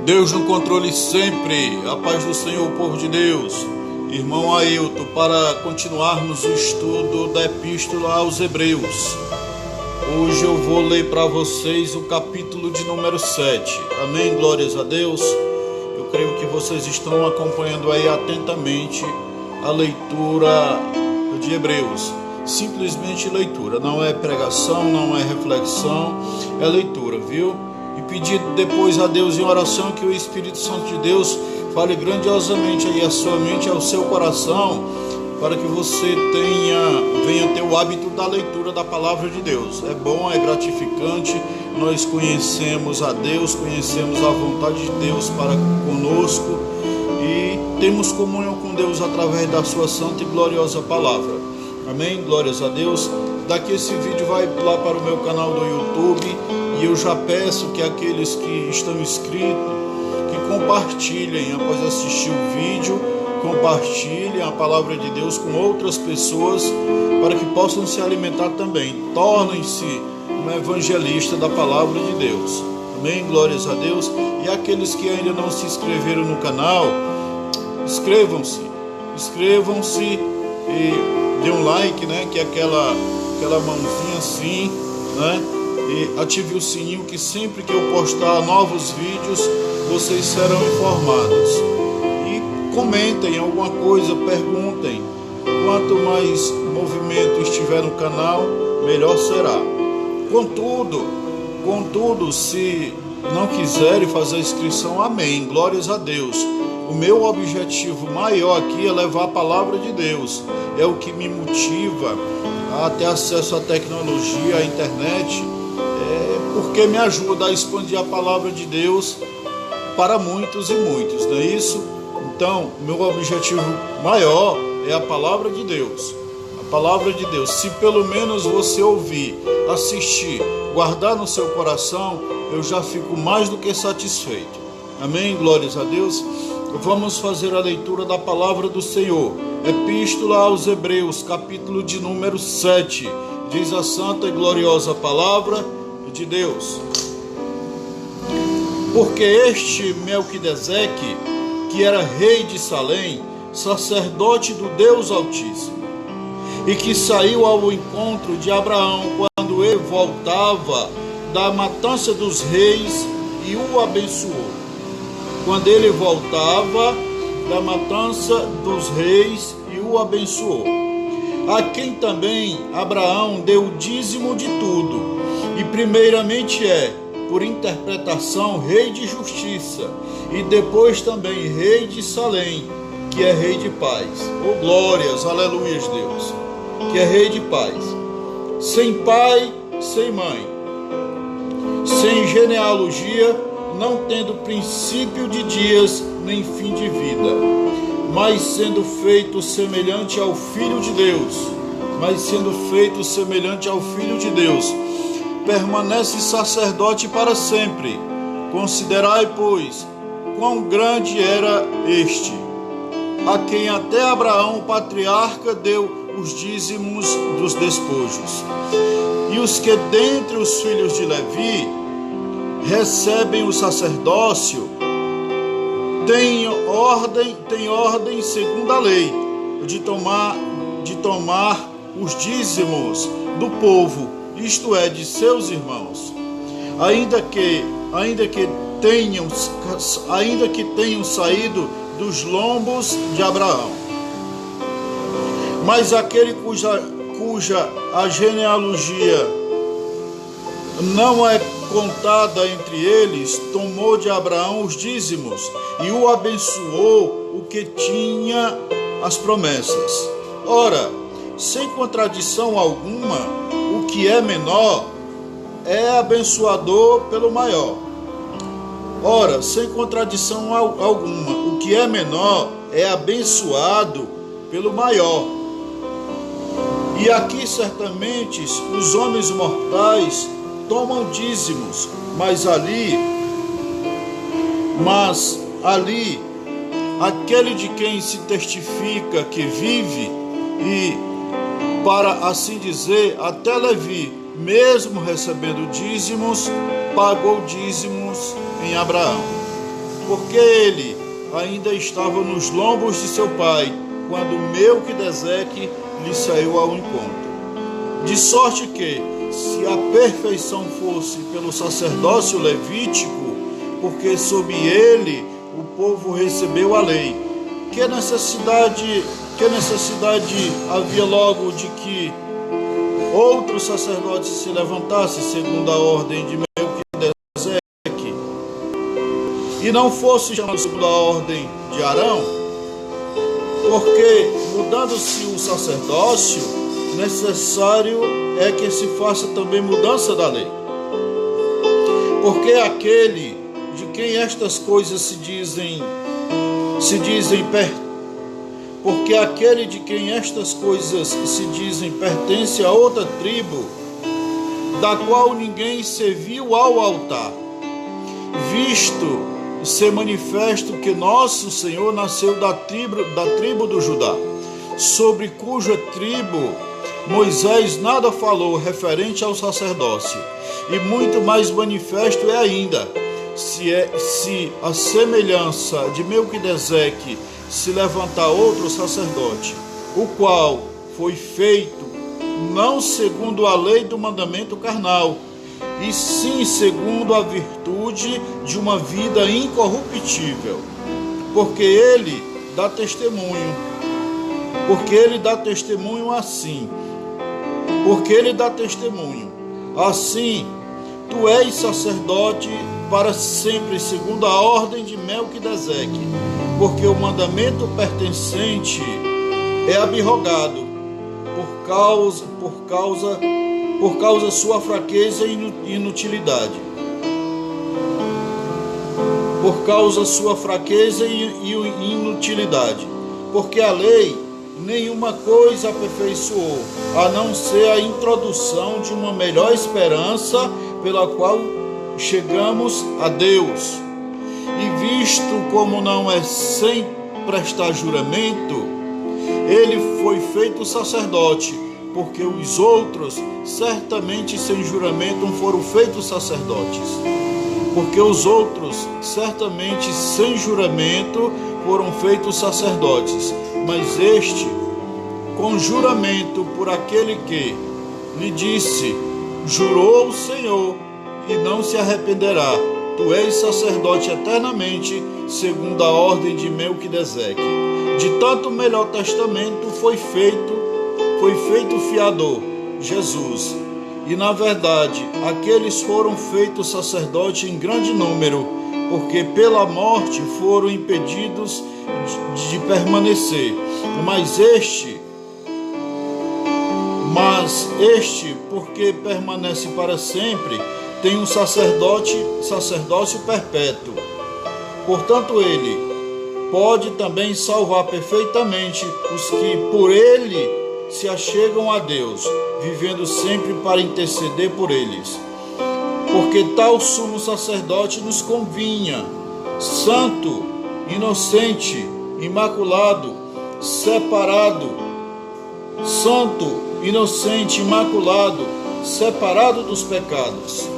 Deus no controle sempre, a paz do Senhor, povo de Deus. Irmão Ailton, para continuarmos o estudo da Epístola aos Hebreus. Hoje eu vou ler para vocês o capítulo de número 7. Amém? Glórias a Deus. Eu creio que vocês estão acompanhando aí atentamente a leitura de Hebreus. Simplesmente leitura, não é pregação, não é reflexão, é leitura, viu? E pedir depois a Deus em oração que o Espírito Santo de Deus fale grandiosamente aí a sua mente, ao seu coração, para que você venha ter o hábito da leitura da palavra de Deus. É bom, é gratificante, nós conhecemos a Deus, conhecemos a vontade de Deus para conosco e temos comunhão com Deus através da sua santa e gloriosa palavra. Amém? Glórias a Deus. Daqui esse vídeo vai lá para o meu canal do YouTube e eu já peço que aqueles que estão inscritos, que compartilhem após assistir o vídeo, compartilhem a palavra de Deus com outras pessoas para que possam se alimentar também. Tornem-se um evangelista da palavra de Deus. Amém? Glórias a Deus. E aqueles que ainda não se inscreveram no canal, inscrevam-se e dê um like, né? Que é aquela mãozinha assim, né? E ative o sininho que sempre que eu postar novos vídeos, vocês serão informados. E comentem alguma coisa, perguntem. Quanto mais movimento estiver no canal, melhor será. Contudo, se não quiserem fazer a inscrição, amém, glórias a Deus. O meu objetivo maior aqui é levar a palavra de Deus. É o que me motiva a ter acesso à tecnologia, à internet, porque me ajuda a expandir a palavra de Deus para muitos e muitos, não é isso? Então, meu objetivo maior é a palavra de Deus. A palavra de Deus. Se pelo menos você ouvir, assistir, guardar no seu coração, eu já fico mais do que satisfeito. Amém? Glórias a Deus. Vamos fazer a leitura da palavra do Senhor. Epístola aos Hebreus, capítulo de número 7. Diz a santa e gloriosa palavra de Deus. Porque este Melquisedeque, que era rei de Salém, sacerdote do Deus Altíssimo, e que saiu ao encontro de Abraão quando ele voltava da matança dos reis e o abençoou. Quando ele voltava da matança dos reis e o abençoou. A quem também Abraão deu o dízimo de tudo, e primeiramente por interpretação, rei de justiça, e depois também rei de Salém, que é rei de paz. Oh glórias, aleluias Deus, que é rei de paz. Sem pai, sem mãe, sem genealogia, não tendo princípio de dias, nem fim de vida, mas sendo feito semelhante ao Filho de Deus, permanece sacerdote para sempre. Considerai, pois, quão grande era este, a quem até Abraão, patriarca, deu os dízimos dos despojos. E os que dentre os filhos de Levi recebem o sacerdócio, tem ordem segundo a lei, de tomar os dízimos do povo, isto é, de seus irmãos, ainda que tenham saído dos lombos de Abraão. Mas aquele cuja a genealogia não é contada entre eles, tomou de Abraão os dízimos e o abençoou, o que tinha as promessas. Ora, sem contradição alguma, o que é menor é abençoador pelo maior. Ora, sem contradição alguma, o que é menor é abençoado pelo maior. E aqui certamente os homens mortais tomam dízimos, mas ali aquele de quem se testifica que vive, e para assim dizer, até Levi, mesmo recebendo dízimos, pagou dízimos em Abraão. porque ele ainda estava nos lombos de seu pai, quando Melquisedeque lhe saiu ao encontro. De sorte que, se a perfeição fosse pelo sacerdócio levítico, porque sob ele o povo recebeu a lei, que necessidade havia logo de que outro sacerdote se levantasse segundo a ordem de Melquisedeque, e não fosse chamado segundo a ordem de Arão? Porque, mudando-se o sacerdócio, necessário é que se faça também mudança da lei. Porque aquele de quem estas coisas porque aquele de quem estas coisas se dizem pertence a outra tribo, da qual ninguém serviu ao altar, visto ser manifesto que nosso Senhor nasceu da tribo do Judá, sobre cuja tribo Moisés nada falou referente ao sacerdócio, e muito mais manifesto é ainda, se a semelhança de Melquisedeque se levantar outro sacerdote, o qual foi feito não segundo a lei do mandamento carnal, e sim segundo a virtude de uma vida incorruptível, porque ele dá testemunho assim, tu és sacerdote para sempre, segundo a ordem de Melquisedeque, porque o mandamento pertencente é abrogado por causa sua fraqueza e inutilidade. Por causa sua fraqueza e inutilidade. Porque a lei nenhuma coisa aperfeiçoou, a não ser a introdução de uma melhor esperança pela qual chegamos a Deus. E visto como não é sem prestar juramento, ele foi feito sacerdote, porque os outros certamente sem juramento foram feitos sacerdotes. Porque os outros certamente sem juramento foram feitos sacerdotes, mas este com juramento por aquele que lhe disse, jurou o Senhor e não se arrependerá, tu és sacerdote eternamente, segundo a ordem de Melquisedeque. De tanto melhor testamento foi feito fiador, Jesus. E na verdade, aqueles foram feitos sacerdotes em grande número, porque pela morte foram impedidos de permanecer. Mas este, porque permanece para sempre, tem um sacerdócio perpétuo. Portanto, ele pode também salvar perfeitamente os que por ele se achegam a Deus, vivendo sempre para interceder por eles. Porque tal sumo sacerdote nos convinha, santo, inocente, imaculado, separado dos pecados,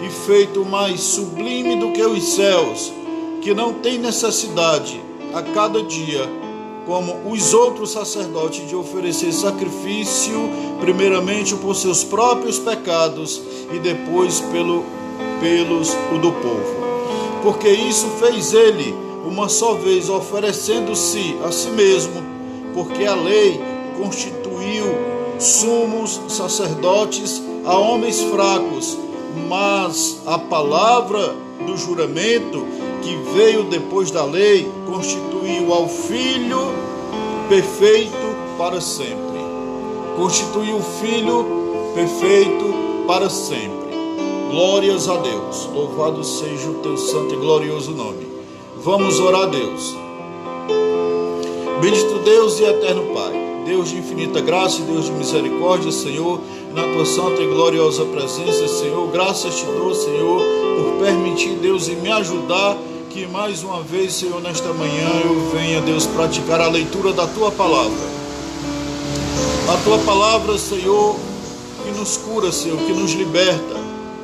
e feito mais sublime do que os céus, que não tem necessidade a cada dia, como os outros sacerdotes, de oferecer sacrifício, primeiramente por seus próprios pecados e depois pelos do povo. Porque isso fez ele uma só vez, oferecendo-se a si mesmo, porque a lei constituiu sumos sacerdotes a homens fracos, mas a palavra do juramento, que veio depois da lei, constituiu ao Filho perfeito para sempre. Constituiu o Filho perfeito para sempre. Glórias a Deus. Louvado seja o teu santo e glorioso nome. Vamos orar a Deus. Bendito Deus e eterno Pai, Deus de infinita graça e Deus de misericórdia, Senhor, na tua santa e gloriosa presença, Senhor, graças te dou, Senhor, por permitir, Deus, e me ajudar, que mais uma vez, Senhor, nesta manhã eu venha, Deus, praticar a leitura da tua palavra. A tua palavra, Senhor, que nos cura, Senhor, que nos liberta,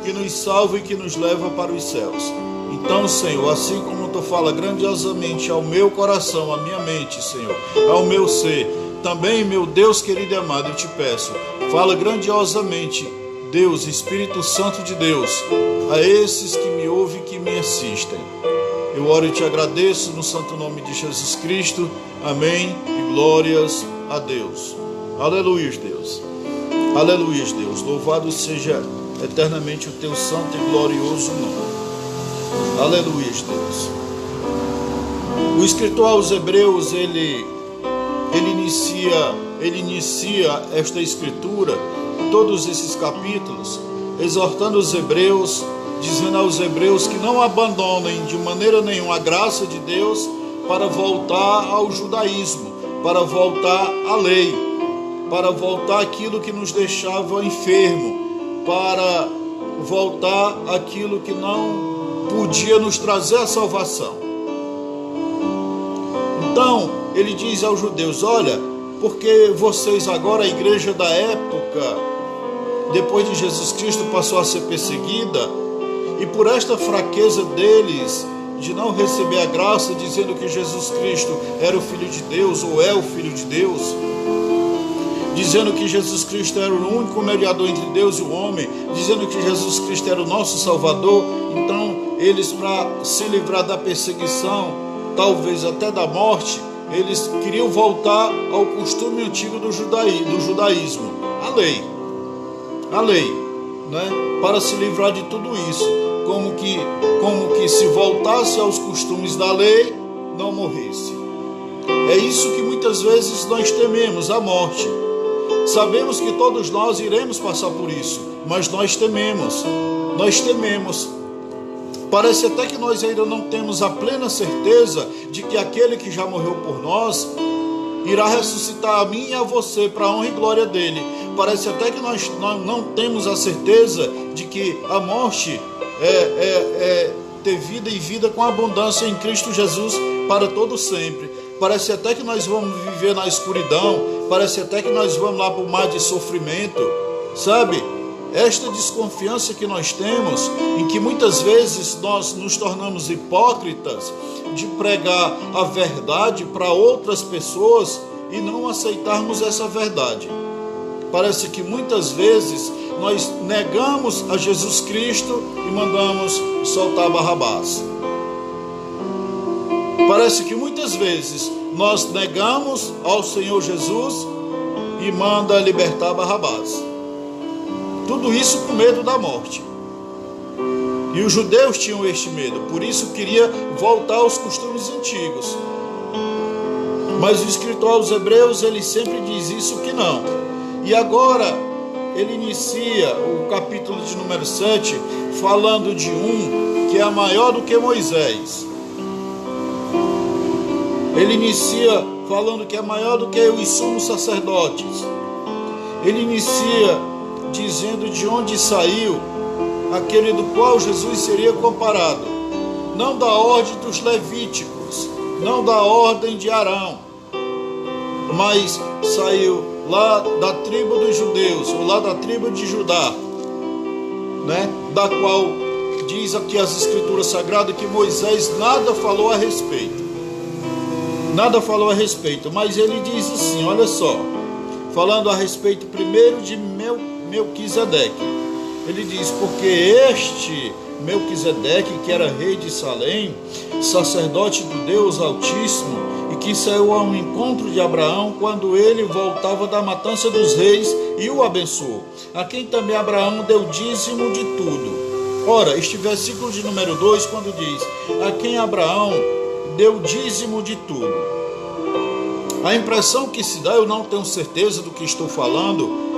que nos salva e que nos leva para os céus. Então, Senhor, assim como Tu fala grandiosamente ao meu coração, à minha mente, Senhor, ao meu ser, também, meu Deus querido e amado, eu te peço, fala grandiosamente, Deus, Espírito Santo de Deus, a esses que me ouvem e que me assistem. Eu oro e te agradeço no santo nome de Jesus Cristo. Amém e glórias a Deus. Aleluia, Deus. Aleluia, Deus. Louvado seja eternamente o teu santo e glorioso nome. Aleluia, Deus. O escritor aos Hebreus, ele inicia esta escritura, todos esses capítulos, exortando os hebreus, dizendo aos hebreus que não abandonem de maneira nenhuma a graça de Deus para voltar ao judaísmo, para voltar à lei, para voltar àquilo que nos deixava enfermo, para voltar àquilo que não podia nos trazer a salvação. Então, ele diz aos judeus, olha, porque vocês agora, a igreja da época, depois de Jesus Cristo, passou a ser perseguida, e por esta fraqueza deles, de não receber a graça, dizendo que Jesus Cristo era o Filho de Deus, ou é o Filho de Deus, dizendo que Jesus Cristo era o único mediador entre Deus e o homem, dizendo que Jesus Cristo era o nosso Salvador, então eles, para se livrar da perseguição, talvez até da morte, eles queriam voltar ao costume antigo do judaísmo, a lei, né? Para se livrar de tudo isso, como que se voltasse aos costumes da lei, não morresse. É isso que muitas vezes nós tememos, a morte. Sabemos que todos nós iremos passar por isso, mas nós tememos. Parece até que nós ainda não temos a plena certeza de que aquele que já morreu por nós irá ressuscitar a mim e a você para a honra e glória dele. Parece até que nós não temos a certeza de que a morte é ter vida e vida com abundância em Cristo Jesus para todo sempre. Parece até que nós vamos viver na escuridão, parece até que nós vamos lá para o mar de sofrimento, sabe? Esta desconfiança que nós temos, em que muitas vezes nós nos tornamos hipócritas de pregar a verdade para outras pessoas e não aceitarmos essa verdade. Parece que muitas vezes nós negamos a Jesus Cristo e mandamos soltar Barrabás. Parece que muitas vezes nós negamos ao Senhor Jesus e manda libertar Barrabás. Tudo isso com medo da morte. E os judeus tinham este medo, por isso queria voltar aos costumes antigos. Mas o escritor aos Hebreus, ele sempre diz isso que não. E agora, ele inicia o capítulo de número 7, falando de um que é maior do que Moisés. Ele inicia falando que é maior do que os sumos sacerdotes. Ele inicia dizendo de onde saiu aquele do qual Jesus seria comparado, não da ordem dos levíticos, não da ordem de Arão, mas saiu lá da tribo dos judeus, ou lá da tribo de Judá, né? Da qual diz aqui as escrituras sagradas que Moisés nada falou a respeito, mas ele diz assim, olha só, falando a respeito primeiro de Melquisedeque. Ele diz, porque este Melquisedeque, que era rei de Salém, sacerdote do Deus Altíssimo, e que saiu ao encontro de Abraão quando ele voltava da matança dos reis e o abençoou, a quem também Abraão deu dízimo de tudo. Ora, este versículo de número 2, quando diz, a quem Abraão deu dízimo de tudo, a impressão que se dá, eu não tenho certeza do que estou falando,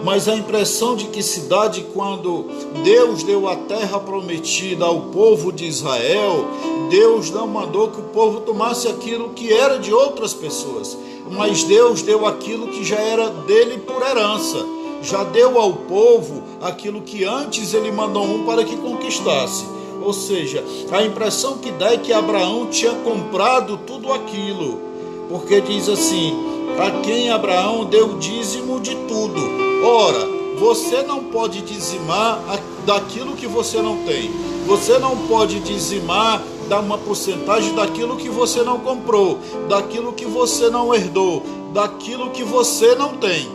mas a impressão de que se dá de quando Deus deu a terra prometida ao povo de Israel, Deus não mandou que o povo tomasse aquilo que era de outras pessoas, mas Deus deu aquilo que já era dele por herança, já deu ao povo aquilo que antes ele mandou para que conquistasse. Ou seja, a impressão que dá é que Abraão tinha comprado tudo aquilo, porque diz assim, a quem Abraão deu dízimo de tudo. Ora, você não pode dizimar daquilo que você não tem. Você não pode dizimar, dar uma porcentagem daquilo que você não comprou, daquilo que você não herdou, daquilo que você não tem.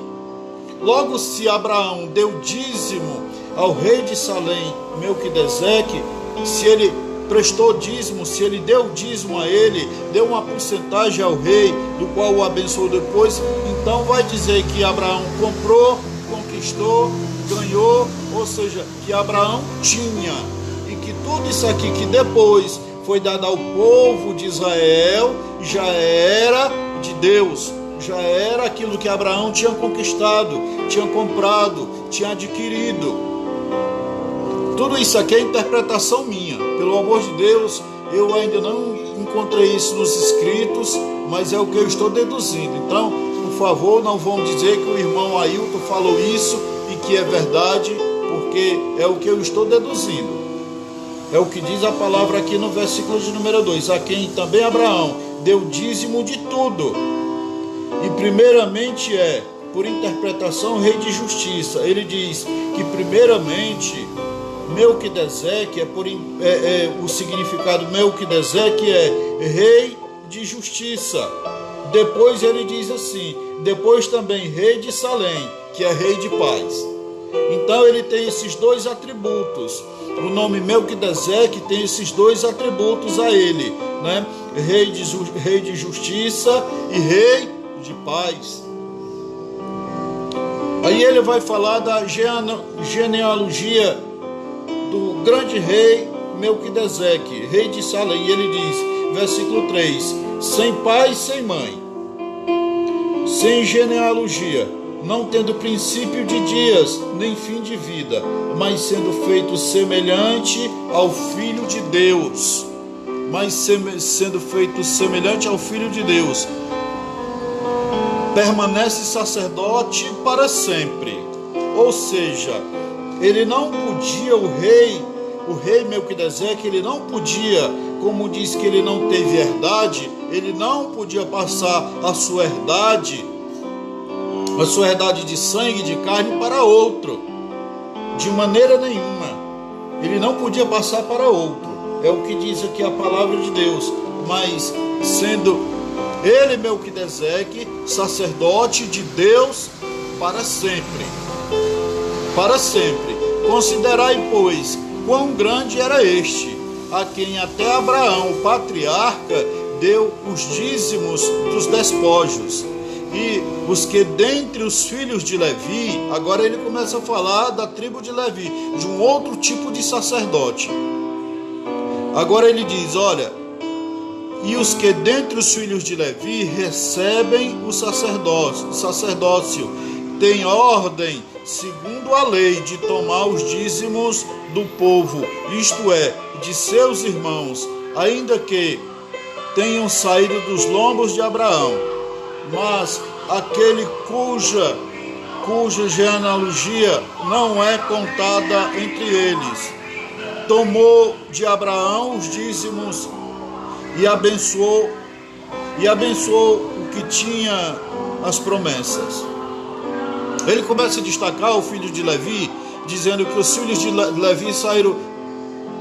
Logo, se Abraão deu dízimo ao rei de Salém, Melquisedeque, se ele prestou dízimo, se ele deu dízimo a ele, deu uma porcentagem ao rei, do qual o abençoou depois, então vai dizer que Abraão comprou, conquistou, ganhou, ou seja, que Abraão tinha, e que tudo isso aqui que depois foi dado ao povo de Israel, já era de Deus, já era aquilo que Abraão tinha conquistado, tinha comprado, tinha adquirido. Tudo isso aqui é interpretação minha. Pelo amor de Deus, eu ainda não encontrei isso nos escritos, mas é o que eu estou deduzindo. Então, por favor, não vão dizer que o irmão Ailton falou isso e que é verdade, porque é o que eu estou deduzindo. É o que diz a palavra aqui no versículo de número 2. A quem também Abraão deu dízimo de tudo. E primeiramente por interpretação, rei de justiça. Ele diz que primeiramente Melquisedeque o significado Melquisedeque é rei de justiça. Depois ele diz assim, depois também rei de Salém, que é rei de paz. Então ele tem esses dois atributos. O nome Melquisedeque tem esses dois atributos a ele, né? Rei de justiça e rei de paz. Aí ele vai falar da genealogia do grande rei Melquisedeque, rei de Salém. E ele diz, versículo 3, sem pai, sem mãe, sem genealogia, não tendo princípio de dias, nem fim de vida, mas sendo feito semelhante ao Filho de Deus. Sendo feito semelhante ao Filho de Deus, permanece sacerdote para sempre. Ou seja, ele não podia, o rei Melquisedeque, ele não podia, como diz que ele não teve herdade, ele não podia passar a sua herdade de sangue e de carne para outro, de maneira nenhuma. Ele não podia passar para outro, é o que diz aqui a palavra de Deus. Mas sendo ele, Melquisedeque, sacerdote de Deus para sempre. Para sempre. Considerai, pois, quão grande era este, a quem até Abraão, o patriarca, deu os dízimos dos despojos. E os que dentre os filhos de Levi, agora ele começa a falar da tribo de Levi, de um outro tipo de sacerdote. Agora ele diz, olha, e os que dentre os filhos de Levi recebem o sacerdócio, têm ordem, segundo a lei, de tomar os dízimos do povo, isto é, de seus irmãos, ainda que tenham saído dos lombos de Abraão. Mas aquele cuja genealogia não é contada entre eles, tomou de Abraão os dízimos e abençoou o que tinha as promessas. Ele começa a destacar o filho de Levi, dizendo que os filhos de Levi saíram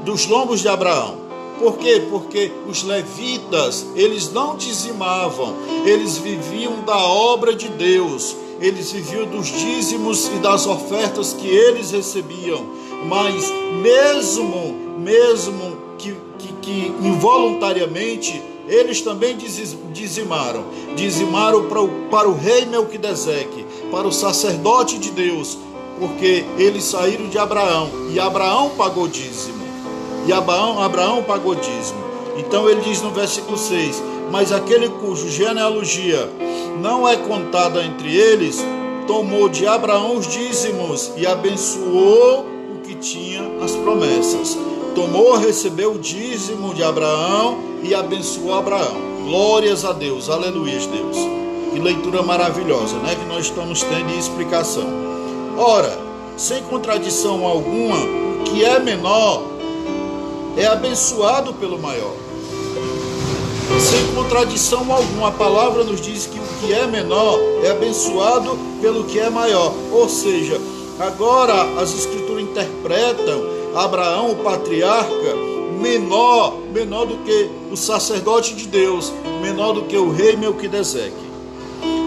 dos lombos de Abraão. Por quê? Porque os levitas, eles não dizimavam, eles viviam da obra de Deus, eles viviam dos dízimos e das ofertas que eles recebiam. Mas mesmo que involuntariamente, eles também dizimaram para o rei Melquisedeque, para o sacerdote de Deus, porque eles saíram de Abraão, e Abraão pagou dízimo. Abraão pagou dízimo. Então ele diz no versículo 6, mas aquele cujo genealogia não é contada entre eles, tomou de Abraão os dízimos e abençoou o que tinha as promessas. Recebeu o dízimo de Abraão e abençoou Abraão. Glórias a Deus, aleluia, Deus. Que leitura maravilhosa, né? Que nós estamos tendo em explicação. Ora, sem contradição alguma, o que é menor é abençoado pelo maior. Sem contradição alguma, a palavra nos diz que o que é menor é abençoado pelo que é maior. Ou seja, Agora as escrituras interpretam Abraão, o patriarca, menor do que o sacerdote de Deus, menor do que o rei Melquisedeque.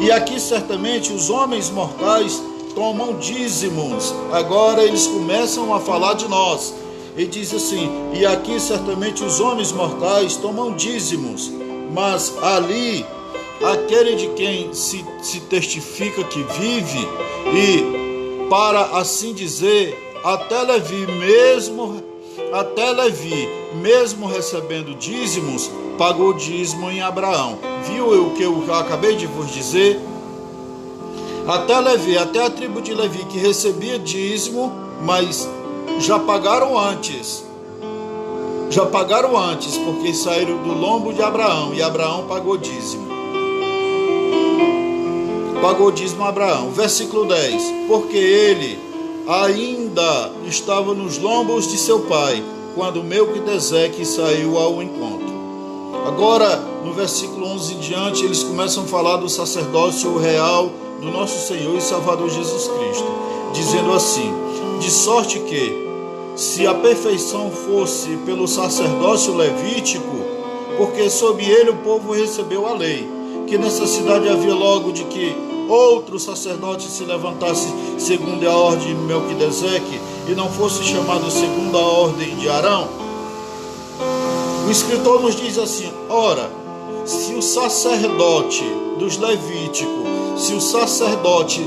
E aqui certamente os homens mortais tomam dízimos. Agora eles começam a falar de nós. E diz assim: e aqui certamente os homens mortais tomam dízimos, mas ali aquele de quem se testifica que vive, e para assim dizer, até Levi, mesmo recebendo dízimos, pagou dízimo em Abraão. Viu o que eu acabei de vos dizer? Até Levi, até a tribo de Levi, que recebia dízimo, mas já pagaram antes, porque saíram do lombo de Abraão, e Abraão pagou dízimo. A Abraão. Versículo 10: porque ele ainda estava nos lombos de seu pai, quando Melquisedeque saiu ao encontro. Agora, no versículo 11 em diante, eles começam a falar do sacerdócio real do nosso Senhor e Salvador Jesus Cristo, dizendo assim: de sorte que, se a perfeição fosse pelo sacerdócio levítico, porque sob ele o povo recebeu a lei, que necessidade havia logo de que outro sacerdote se levantasse segundo a ordem de Melquisedeque, e não fosse chamado segundo a ordem de Arão? O escritor nos diz assim: ora, se o sacerdote dos Levíticos, se o sacerdote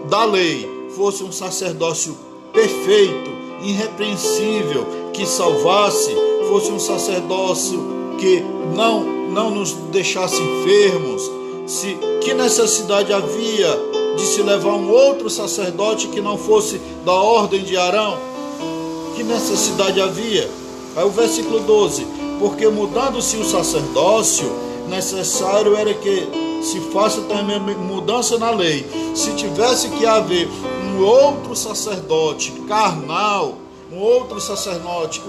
da lei fosse um sacerdócio perfeito, irrepreensível, que salvasse, fosse um sacerdócio que não nos deixasse enfermos, que necessidade havia de se levar um outro sacerdote que não fosse da ordem de Arão? Que necessidade havia? Aí o versículo 12: porque mudando-se o sacerdócio, necessário era que se faça também mudança na lei. Se tivesse que haver um outro sacerdote carnal, um outro sacerdote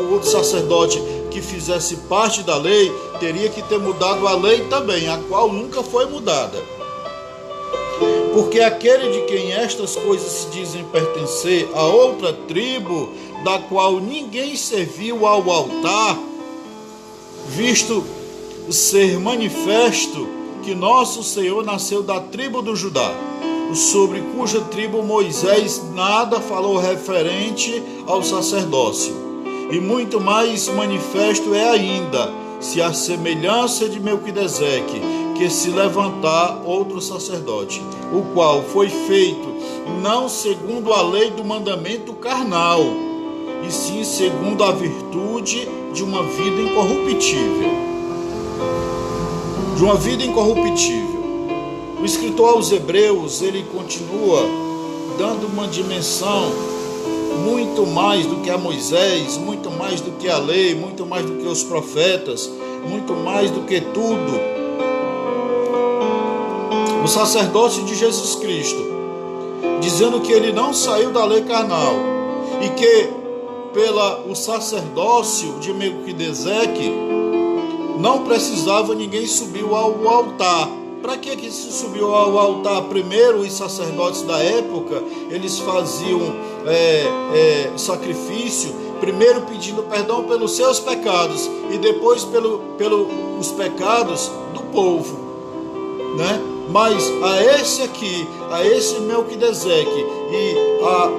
que fizesse parte da lei, teria que ter mudado a lei também, a qual nunca foi mudada. Porque aquele de quem estas coisas se dizem pertencer a outra tribo, da qual ninguém serviu ao altar, visto ser manifesto que nosso Senhor nasceu da tribo do Judá, sobre cuja tribo Moisés nada falou referente ao sacerdócio. E muito mais manifesto é ainda, se a semelhança de Melquisedeque, que se levantar outro sacerdote, o qual foi feito não segundo a lei do mandamento carnal, e sim segundo a virtude de uma vida incorruptível. O escritor aos Hebreus, ele continua dando uma dimensão muito mais do que a Moisés, muito mais do que a lei, muito mais do que os profetas, muito mais do que tudo. O sacerdócio de Jesus Cristo, dizendo que ele não saiu da lei carnal, e que o sacerdócio de Melquisedeque não precisava ninguém subir ao altar. Para que se subiu ao altar? Primeiro, os sacerdotes da época, eles faziam sacrifício, primeiro pedindo perdão pelos seus pecados, e depois pelos pecados do povo, né? Mas a esse aqui, a esse Melquisedeque e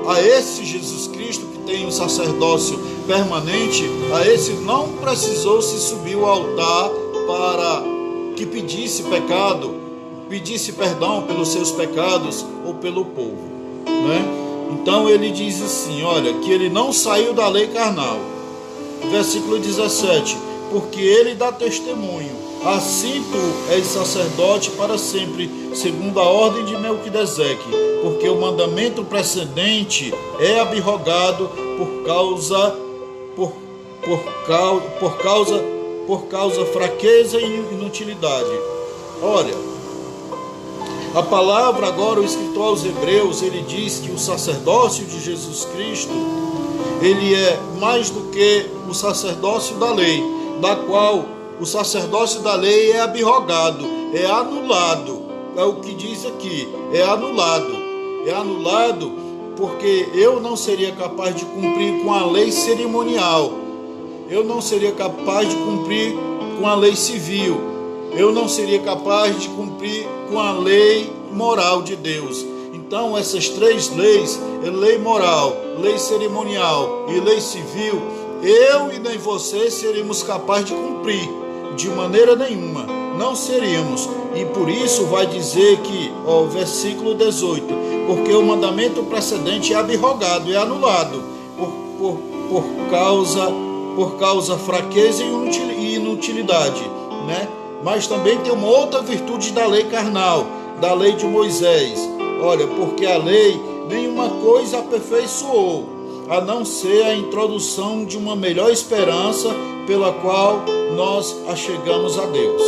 a esse Jesus Cristo, que tem um sacerdócio permanente, a esse não precisou se subir ao altar para que pedisse perdão pelos seus pecados ou pelo povo, né? Então ele diz assim, olha, que ele não saiu da lei carnal. Versículo 17: porque ele dá testemunho, assim tu és sacerdote para sempre, segundo a ordem de Melquisedeque, porque o mandamento precedente é abrogado por causa fraqueza e inutilidade. Olha, a palavra agora, o escritor aos Hebreus, ele diz que o sacerdócio de Jesus Cristo, ele é mais do que o sacerdócio da lei, da qual o sacerdócio da lei é abrogado, é anulado. É o que diz aqui, é anulado porque eu não seria capaz de cumprir com a lei cerimonial, eu não seria capaz de cumprir com a lei civil, eu não seria capaz de cumprir com a lei moral de Deus. Então essas três leis, lei moral, lei cerimonial e lei civil, eu e nem você seríamos capazes de cumprir de maneira nenhuma, não seríamos. E por isso vai dizer que, versículo 18, porque o mandamento precedente é abrogado, é anulado por causa fraqueza e inutilidade, né? Mas também tem uma outra virtude da lei carnal, da lei de Moisés. Olha, porque a lei nenhuma coisa aperfeiçoou, a não ser a introdução de uma melhor esperança pela qual nós achegamos a Deus.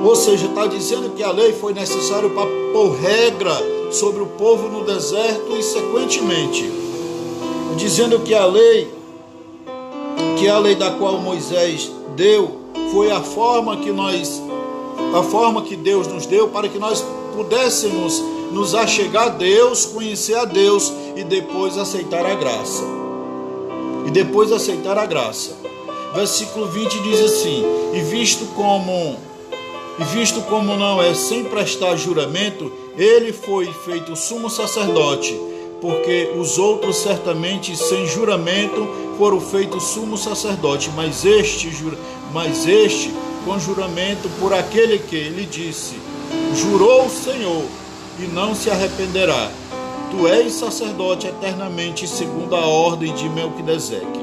Ou seja, está dizendo que a lei foi necessária para pôr regra sobre o povo no deserto e sequentemente, dizendo que a lei da qual Moisés deu foi a forma que Deus nos deu para que nós pudéssemos nos achegar a Deus, conhecer a Deus e depois aceitar a graça. Versículo 20 diz assim: E visto como não é sem prestar juramento, ele foi feito sumo sacerdote, porque os outros certamente sem juramento foram feitos sumo sacerdote, mas este com juramento por aquele que ele disse: jurou o Senhor e não se arrependerá. Tu és sacerdote eternamente segundo a ordem de Melquisedeque.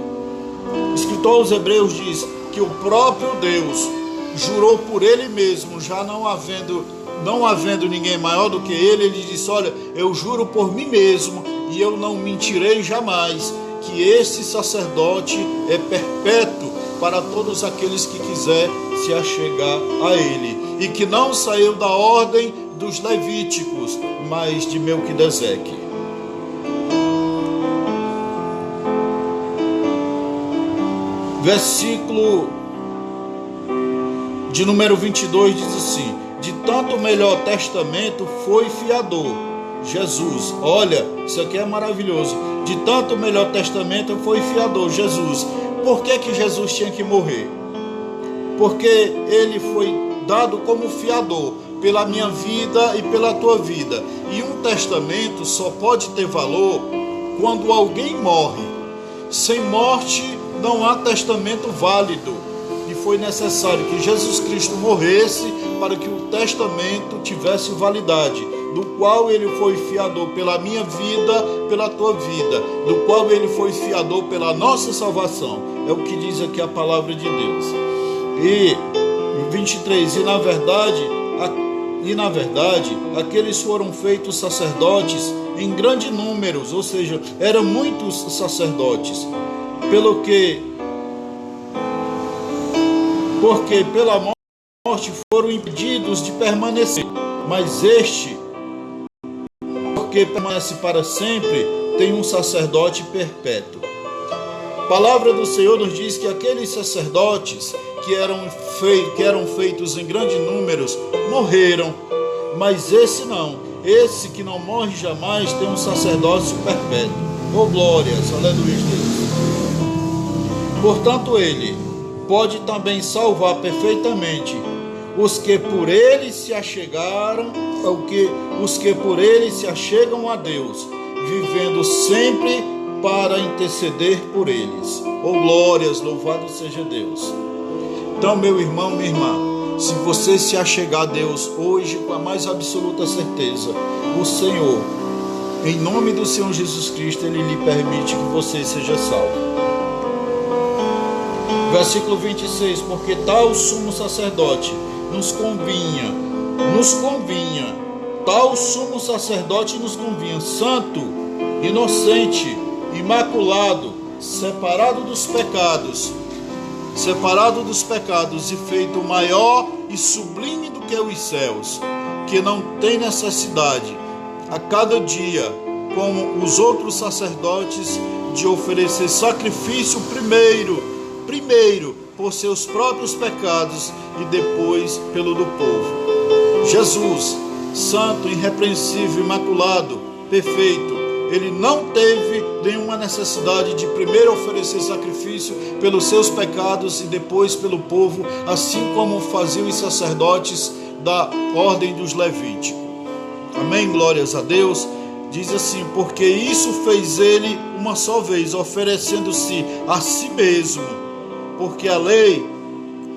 O escritor aos Hebreus diz que o próprio Deus jurou por ele mesmo, já não havendo ninguém maior do que ele disse: olha, eu juro por mim mesmo e eu não mentirei jamais, que esse sacerdote é perpétuo para todos aqueles que quiser se achegar a ele, e que não saiu da ordem dos levíticos, mas de Melquisedeque. Versículo de número 22 diz assim: de tanto melhor testamento foi fiador. Jesus, olha, isso aqui é maravilhoso. De tanto melhor testamento foi fiador. Jesus. Por que Jesus tinha que morrer? Porque ele foi dado como fiador pela minha vida e pela tua vida. E um testamento só pode ter valor quando alguém morre. Sem morte não há testamento válido. E foi necessário que Jesus Cristo morresse para que o testamento tivesse validade, do qual ele foi fiador pela minha vida, pela tua vida, do qual ele foi fiador pela nossa salvação. É o que diz aqui a palavra de Deus. E 23, e na verdade, aqueles foram feitos sacerdotes em grande número, ou seja, eram muitos sacerdotes, porque pela morte foram impedidos de permanecer, mas este, porque permanece para sempre, tem um sacerdote perpétuo. A palavra do Senhor nos diz que aqueles sacerdotes que eram feitos em grandes números morreram, mas esse não, esse que não morre jamais tem um sacerdócio perpétuo. Oh glórias, aleluia Deus. Portanto ele pode também salvar perfeitamente os que por ele se achegam a Deus, vivendo sempre para interceder por eles. Oh glórias, louvado seja Deus. Então, meu irmão, minha irmã, se você se achegar a Deus hoje com a mais absoluta certeza, o Senhor, em nome do Senhor Jesus Cristo, Ele lhe permite que você seja salvo. Versículo 26, porque tal sumo sacerdote nos convinha, tal sumo sacerdote nos convinha, santo, inocente, imaculado, separado dos pecados e feito maior e sublime do que os céus, que não tem necessidade a cada dia, como os outros sacerdotes, de oferecer sacrifício primeiro por seus próprios pecados e depois pelo do povo. Jesus, santo, irrepreensível, imaculado, perfeito. Ele não teve nenhuma necessidade de primeiro oferecer sacrifício pelos seus pecados e depois pelo povo, assim como faziam os sacerdotes da ordem dos levíticos. Amém? Glórias a Deus. Diz assim: porque isso fez ele uma só vez, oferecendo-se a si mesmo, porque a lei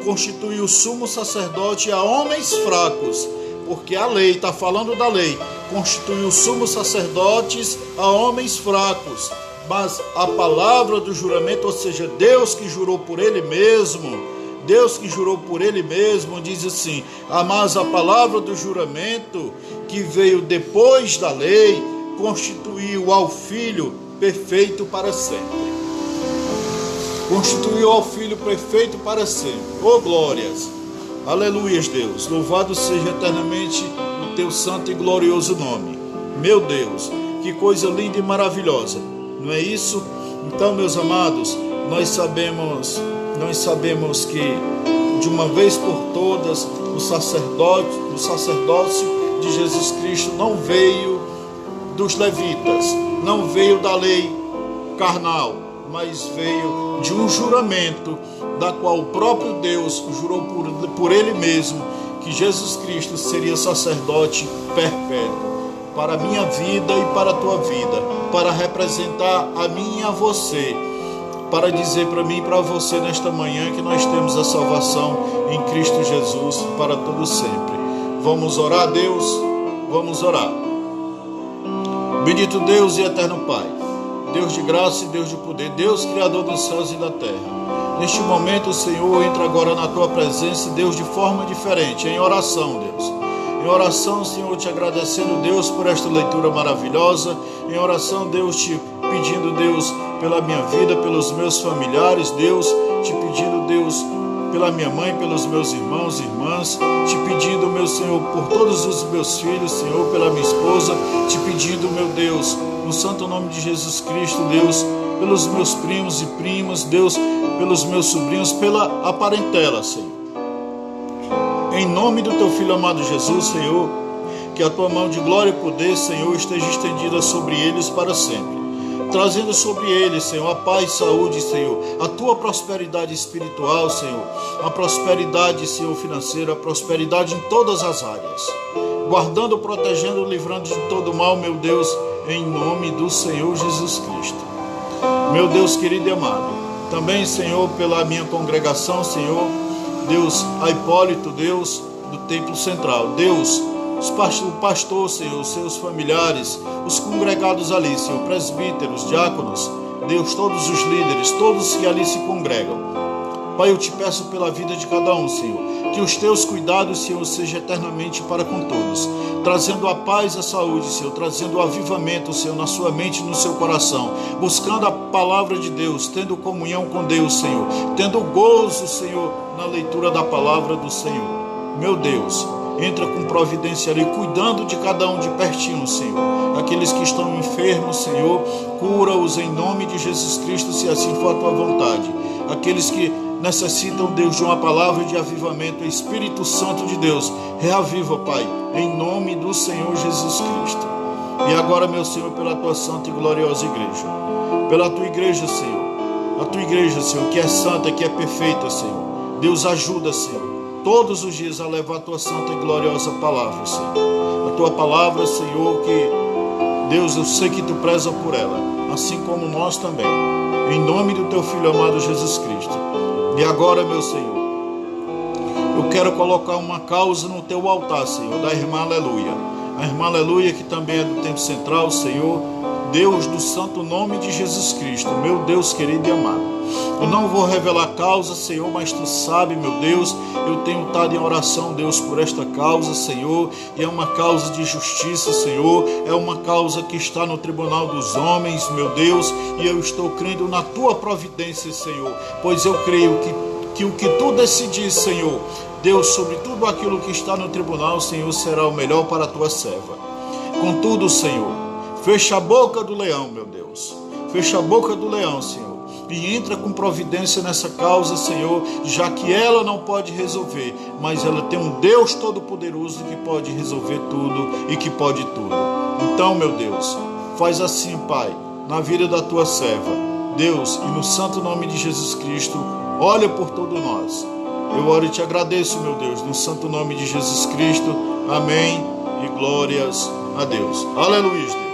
constitui o sumo sacerdote a homens fracos, porque a lei, está falando da lei, constitui os sumos sacerdotes a homens fracos, mas a palavra do juramento, ou seja, Deus que jurou por ele mesmo, diz assim: mas a palavra do juramento que veio depois da lei constituiu ao Filho perfeito para sempre. Constituiu ao Filho perfeito para sempre. Oh glórias! Aleluias, Deus. Louvado seja eternamente o teu santo e glorioso nome. Meu Deus, que coisa linda e maravilhosa. Não é isso? Então, meus amados, nós sabemos que de uma vez por todas o sacerdócio de Jesus Cristo não veio dos levitas, não veio da lei carnal, mas veio de um juramento, da qual o próprio Deus jurou por ele mesmo, que Jesus Cristo seria sacerdote perpétuo, para a minha vida e para a tua vida, para representar a mim e a você, para dizer para mim e para você nesta manhã que nós temos a salvação em Cristo Jesus para todo sempre. Vamos orar a Deus? Vamos orar. Bendito Deus e eterno Pai, Deus de graça e Deus de poder, Deus criador dos céus e da terra. Neste momento, Senhor, entra agora na tua presença, Deus, de forma diferente, em oração, Deus. Em oração, Senhor, te agradecendo, Deus, por esta leitura maravilhosa. Em oração, Deus, te pedindo, Deus, pela minha vida, pelos meus familiares, Deus, te pedindo, Deus, pela minha mãe, pelos meus irmãos e irmãs, te pedindo, meu Senhor, por todos os meus filhos, Senhor, pela minha esposa, te pedindo, meu Deus, no santo nome de Jesus Cristo, Deus, pelos meus primos e primas, Deus, pelos meus sobrinhos, pela parentela, Senhor. Em nome do teu Filho amado Jesus, Senhor, que a tua mão de glória e poder, Senhor, esteja estendida sobre eles para sempre, trazendo sobre eles, Senhor, a paz e saúde, Senhor, a tua prosperidade espiritual, Senhor, a prosperidade, Senhor, financeira, a prosperidade em todas as áreas, guardando, protegendo, livrando de todo mal, meu Deus, em nome do Senhor Jesus Cristo. Meu Deus querido e amado, também, Senhor, pela minha congregação, Senhor, Deus, a Hipólito, Deus, do Templo Central, Deus, o pastor, Senhor, os seus familiares, os congregados ali, Senhor, presbíteros, diáconos, Deus, todos os líderes, todos que ali se congregam. Pai, eu te peço pela vida de cada um, Senhor, que os teus cuidados, Senhor, sejam eternamente para com todos, trazendo a paz e a saúde, Senhor, trazendo o avivamento, Senhor, na sua mente e no seu coração, buscando a palavra de Deus, tendo comunhão com Deus, Senhor, tendo gozo, Senhor, na leitura da palavra do Senhor. Meu Deus, entra com providência ali, cuidando de cada um de pertinho, Senhor. Aqueles que estão enfermos, Senhor, cura-os em nome de Jesus Cristo, se assim for a tua vontade. Aqueles que necessitam, Deus, de uma palavra de avivamento, Espírito Santo de Deus, reaviva, Pai, em nome do Senhor Jesus Cristo. E agora, meu Senhor, pela tua santa e gloriosa igreja, pela tua igreja, Senhor, a tua igreja, Senhor, que é santa, que é perfeita, Senhor. Deus, ajuda, Senhor, todos os dias a levar a tua santa e gloriosa palavra, Senhor. A tua palavra, Senhor, que, Deus, eu sei que tu preza por ela, assim como nós também, em nome do teu Filho amado Jesus Cristo. E agora, meu Senhor, eu quero colocar uma causa no teu altar, Senhor, da irmã Aleluia. A irmã Aleluia, que também é do Templo Central, Senhor, Deus, do santo nome de Jesus Cristo, meu Deus querido e amado. Eu não vou revelar a causa, Senhor, mas tu sabe, meu Deus, eu tenho estado em oração, Deus, por esta causa, Senhor, e é uma causa de justiça, Senhor, é uma causa que está no tribunal dos homens, meu Deus, e eu estou crendo na tua providência, Senhor, pois eu creio que o que tu decidir, Senhor, Deus, sobre tudo aquilo que está no tribunal, Senhor, será o melhor para a tua serva. Contudo, Senhor, fecha a boca do leão, meu Deus, fecha a boca do leão, Senhor, e entra com providência nessa causa, Senhor, já que ela não pode resolver, mas ela tem um Deus Todo-Poderoso que pode resolver tudo e que pode tudo. Então, meu Deus, faz assim, Pai, na vida da tua serva, Deus, e no santo nome de Jesus Cristo, olha por todos nós. Eu oro e te agradeço, meu Deus, no santo nome de Jesus Cristo. Amém e glórias a Deus. Aleluia.